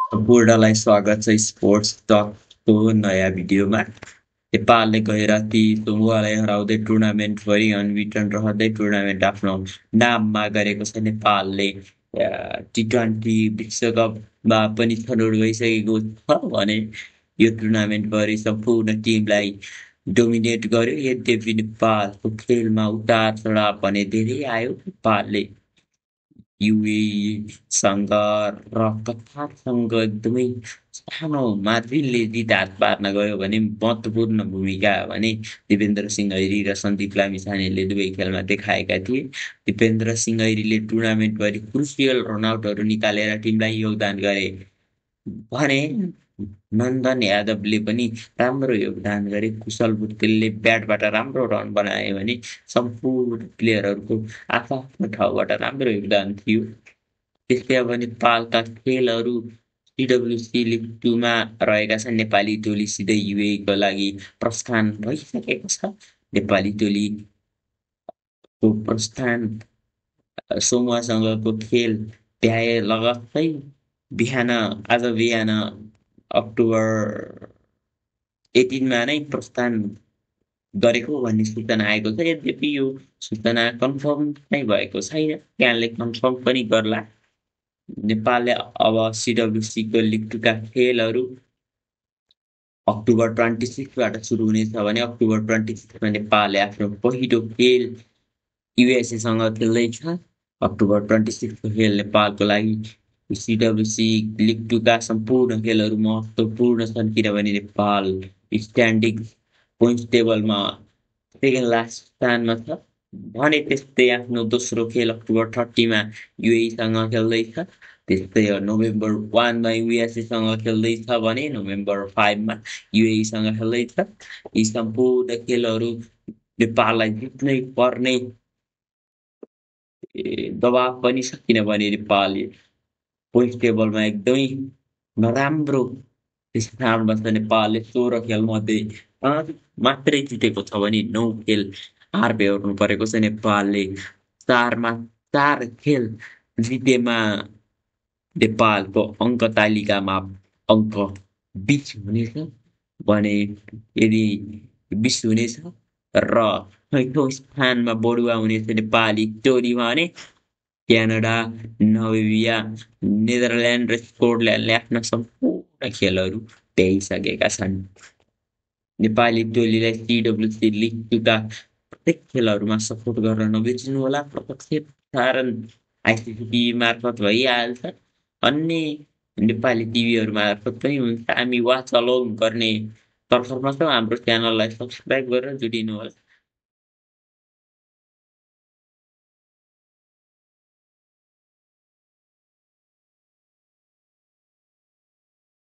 सम्पूर्णलाई स्वागत छ स्पोर्ट्स टकको नयाँ भिडियोमा। नेपालले गएर ती समूहलाई हराउँदै टुर्नामेन्टभरि अनबिटन रहँदै टुर्नामेन्ट आफ्नो नाममा गरेको छ। नेपालले टी20 विश्वकपमा पनि छनौट भइसकेको छ भने यो टुर्नामेन्टभरि सम्पूर्ण टिमलाई डोमिनेट गर्यो। यद्यपि नेपालको खेलमा उतार चढाव भने धेरै आयो। नेपालले युएईसँग र कतारसँग एकदमै सानो मार्जिनले जित हात पार्न गयो भने महत्त्वपूर्ण भूमिका भने दिपेन्द्र सिंह ऐरी र सन्दीप लामिछानेले दुवै खेलमा देखाएका थिए। दिपेन्द्र सिंह ऐरीले टुर्नामेन्टभरि क्रुसियल रनआउटहरू निकालेर टिमलाई योगदान गरे भने नन्दन यादवले पनि राम्रो योगदान गरे। कुशल बुट्टेलले ब्याटबाट राम्रो रन बनाए भने सम्पूर्ण प्लेयरहरूको आफ्नो ठाउँबाट राम्रो योगदान थियो। त्यस्तै अब नेपालका खेलहरू सिडब्ल्युसी लिग 2 मा रहेका छन्। नेपाली टोली सिधै युएईको लागि प्रस्थान भइसकेको छ। नेपाली टोलीको प्रस्थान समूहसँगको खेल भ्याए लगत्तै आज बिहान अक्टोबर 18 मा नै प्रस्थान गरेको भन्ने सूचना आएको छ। यद्यपि यो सूचना कन्फर्म नै भएको छैन, त्यहाँले कन्फर्म पनि गर्ला। नेपालले अब सिडब्ल्युसीको लिग 2 का खेलहरू अक्टोबर 26 बाट सुरु हुनेछ भने अक्टोबर 26 मा नेपालले आफ्नो पहिलो खेल युएसएसँग खेल्दैछ। अक्टोबर 26 को खेल नेपालको लागि सिडब्ल्युसी लिग 2 का सम्पूर्ण खेलहरू महत्त्वपूर्ण छन्, किनभने नेपाल स्ट्यान्डिङ पोइन्ट्स टेबलमा सेकेन्ड लास्ट स्थानमा छ भने त्यस्तै आफ्नो दोस्रो खेल अक्टोबर 30 मा युएईसँग खेल्दैछ। त्यस्तै नोभेम्बर 1 मा युएसएसँग खेल्दैछ भने नोभेम्बर 5 मा युएईसँग खेल्दैछ। यी सम्पूर्ण खेलहरू नेपाललाई जित्नै पर्ने दबाब पनि छ, किनभने नेपालले पोइन्ट टेबलमा एकदमै नराम्रो स्थानमा छ। नेपालले 16 खेलमध्ये 5 मात्रै जितेको छ भने 9 खेल हार बेहोर्नु परेको छ। नेपालले 4 खेल जितेमा नेपालको अङ्क तालिकामा अङ्क 20 हुनेछ भने यदि 20 हुनेछ र 6औं स्थानमा बढुवा हुनेछ नेपाली टोली भने क्यानाडा, नामिबिया, नेदरल्यान्ड र स्कोटल्यान्डले आफ्ना सम्पूर्ण खेलहरू भ्याइसकेका छन्। नेपाली टोलीलाई सिडब्ल्युसी लिग 2 का प्रत्येक खेलहरूमा सपोर्ट गर्न नबिर्सिनुहोला। प्रत्यक्ष प्रसारण आइसिसी टिभी मार्फत भइहाल्छ, अन्य नेपाली टिभीहरू मार्फत पनि हुन्छ। हामी वाच अलोङ गर्ने तर्खरमा छौँ। हाम्रो च्यानललाई सब्सक्राइब गरेर जोडिनुहोला।